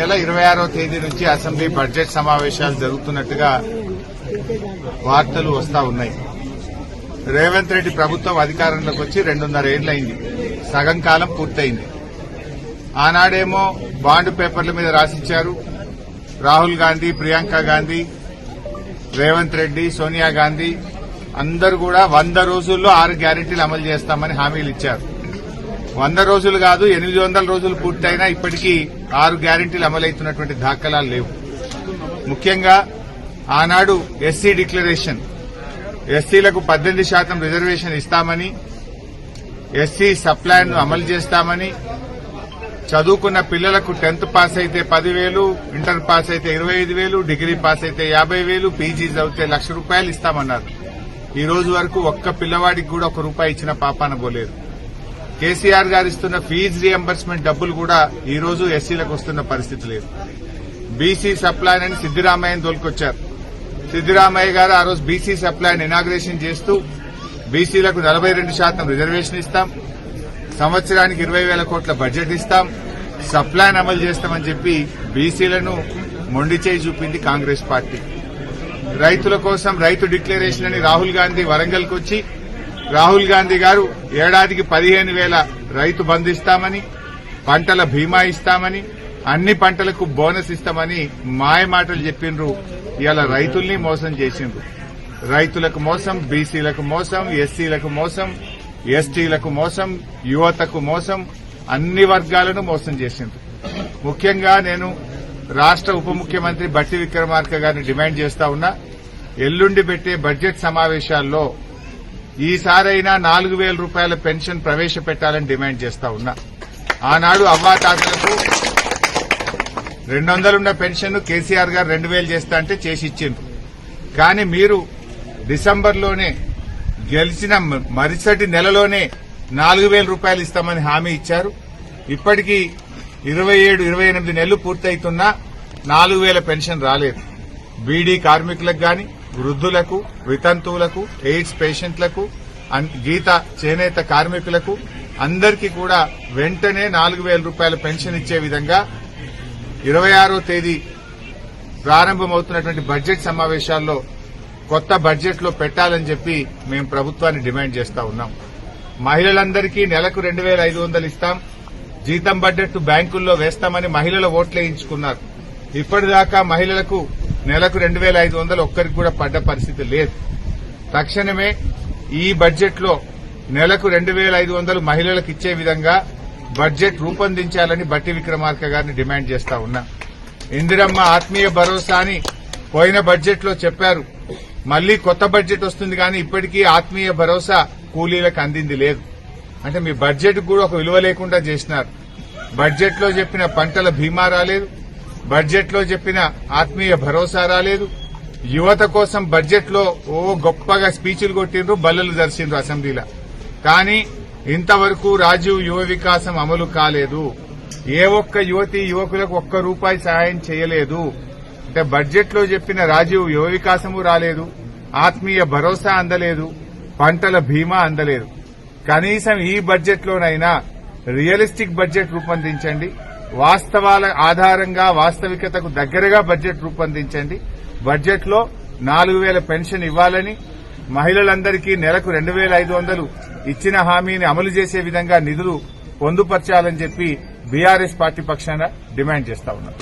నెల 26వ తేదీ నుంచి అసెంబ్లీ బడ్జెట్ సమావేశాలు జరుగుతున్నట్టుగా వార్తలు వస్తా ఉన్నాయి. రేవంత్ రెడ్డి ప్రభుత్వం అధికారంలోకి వచ్చి 2.5 ఏళ్లైంది. సగం కాలం పూర్తయింది. ఆనాడేమో బాండ్ పేపర్ల మీద రాసిచ్చారు. రాహుల్ గాంధీ, ప్రియాంక గాంధీ, రేవంత్ రెడ్డి, సోనియా గాంధీ అందరూ కూడా 100 రోజుల్లో 6 గ్యారెంటీలు అమలు చేస్తామని హామీలు ఇచ్చారు. 100 రోజులు కాదు, 800 రోజులు పూర్తయినా ఇప్పటికీ 6 గ్యారెంటీలు అమలవుతున్నటువంటి దాఖలాలు లేవు. ముఖ్యంగా ఆనాడు ఎస్సీ డిక్లరేషన్, ఎస్సీలకు 18% రిజర్వేషన్ ఇస్తామని, ఎస్సీ సప్లాన్ ను అమలు చేస్తామని, చదువుకున్న పిల్లలకు 10th పాస్ అయితే 10,000, ఇంటర్ పాస్ అయితే 25,000, డిగ్రీ పాస్ అయితే 50,000, పీజీ చదివితే ₹1,00,000 ఇస్తామన్నారు. ఈ రోజు వరకు ఒక్క పిల్లవాడికి కూడా ₹1 ఇచ్చిన పాపాన పోలేదు. కేసీఆర్ గారు ఇస్తున్న ఫీజు రియంబర్స్మెంట్ డబ్బులు కూడా ఈ రోజు ఎస్సీలకు వస్తున్న పరిస్థితి లేదు. బీసీ సప్లాన్ అని సిద్దిరామయ్యను తోలుకొచ్చారు. సిద్దిరామయ్య గారు ఆ రోజు బీసీ సప్లాన్ ఇనాగ్రేషన్ చేస్తూ బీసీలకు 42% రిజర్వేషన్ ఇస్తాం, సంవత్సరానికి 20,000 కోట్ల బడ్జెట్ ఇస్తాం, సప్లాన్ అమలు చేస్తామని చెప్పి బీసీలను మొండి చేయి చూపింది కాంగ్రెస్ పార్టీ. రైతుల కోసం రైతు డిక్లరేషన్ అని రాహుల్ గాంధీ వరంగల్కి వచ్చి రాహుల్ గాంధీ గారు ఏడాదికి 15,000 రైతు బంధు ఇస్తామని, పంటల బీమా ఇస్తామని, అన్ని పంటలకు బోనస్ ఇస్తామని మాయమాటలు చెప్పిండ్రు. ఇవాళ రైతుల్ని మోసం చేసిండ్రు. రైతులకు మోసం, బీసీలకు మోసం, ఎస్సీలకు మోసం, ఎస్టీలకు మోసం, యువతకు మోసం, అన్ని వర్గాలను మోసం చేసిండ్రు. ముఖ్యంగా నేను రాష్ట ఉప ముఖ్యమంత్రి బట్టి విక్రమార్క గారిని డిమాండ్ చేస్తా ఉన్నా, ఎల్లుండి పెట్టే బడ్జెట్ సమావేశాల్లో ఈసారైనా ₹4,000 పెన్షన్ ప్రవేశపెట్టాలని డిమాండ్ చేస్తా ఉన్నా. ఆనాడు అవ్వాతాతలకు 200 ఉన్న పెన్షన్ కేసీఆర్ గారు 2,000 చేస్తా అంటే చేసి ఇచ్చిండ్రు. కానీ మీరు డిసెంబర్లోనే గెలిచిన మరుసటి నెలలోనే ₹4,000 ఇస్తామని హామీ ఇచ్చారు. ఇప్పటికీ 27-28 నెలలు పూర్తయితున్నా 4,000 పెన్షన్ రాలేదు. బీడీ కార్మికులకు గాని, వృద్ధులకు, వితంతువులకు, ఎయిడ్స్ పేషెంట్లకు, గీత చేనేత కార్మికులకు అందరికీ కూడా వెంటనే ₹4,000 పెన్షన్ ఇచ్చే విధంగా 26వ తేదీ ప్రారంభమవుతున్నటువంటి బడ్జెట్ సమావేశాల్లో కొత్త బడ్జెట్ లో పెట్టాలని చెప్పి మేము ప్రభుత్వాన్ని డిమాండ్ చేస్తా ఉన్నాం. మహిళలందరికీ నెలకు 2,500 ఇస్తాం, జీతం బడ్జెట్ బ్యాంకుల్లో వేస్తామని మహిళల ఓట్లేయించుకున్నారు. ఇప్పటిదాకా మహిళలకు నెలకు 2,500 ఒక్కరికి కూడా పడ్డ పరిస్థితి లేదు. తక్షణమే ఈ బడ్జెట్ లో నెలకు 2,500 మహిళలకు ఇచ్చే విధంగా బడ్జెట్ రూపొందించాలని బట్టి విక్రమార్క గారిని డిమాండ్ చేస్తా ఉన్నా. ఇందిరమ్మ ఆత్మీయ భరోసా అని పోయిన బడ్జెట్ లో చెప్పారు. మళ్లీ కొత్త బడ్జెట్ వస్తుంది కానీ ఇప్పటికీ ఆత్మీయ భరోసా కూలీలకు అందింది లేదు. అంటే మీ బడ్జెట్ కూడా ఒక విలువ లేకుండా చేసినారు. బడ్జెట్ లో చెప్పిన పంటల బీమా రాలేదు, బడ్జెట్ లో చెప్పిన ఆత్మీయ భరోసా రాలేదు. యువత కోసం బడ్జెట్ లో గొప్పగా స్పీచ్లు కొట్టిండ్రు, బల్లలు దర్శిండ్రు అసెంబ్లీలో. కానీ ఇంతవరకు రాజీవ్ యువ వికాసం అమలు కాలేదు. ఏ ఒక్క యువతి యువకులకు ₹1 సహాయం చేయలేదు. అంటే బడ్జెట్ లో చెప్పిన రాజీవ్ యువ వికాసము రాలేదు, ఆత్మీయ భరోసా అందలేదు, పంటల బీమా అందలేదు. కనీసం ఈ బడ్జెట్ లోనైనా రియలిస్టిక్ బడ్జెట్ రూపొందించండి. వాస్తవాల ఆధారంగా వాస్తవికతకు దగ్గరగా బడ్జెట్ రూపొందించండి. బడ్జెట్ లో 4,000 పెన్షన్ ఇవ్వాలని, మహిళలందరికీ నెలకు 2,500 ఇచ్చిన హామీని అమలు చేసే విధంగా నిధులు పొందుపర్చాలని చెప్పి బీఆర్ఎస్ పార్టీ పక్షాన డిమాండ్ చేస్తా ఉన్నాం.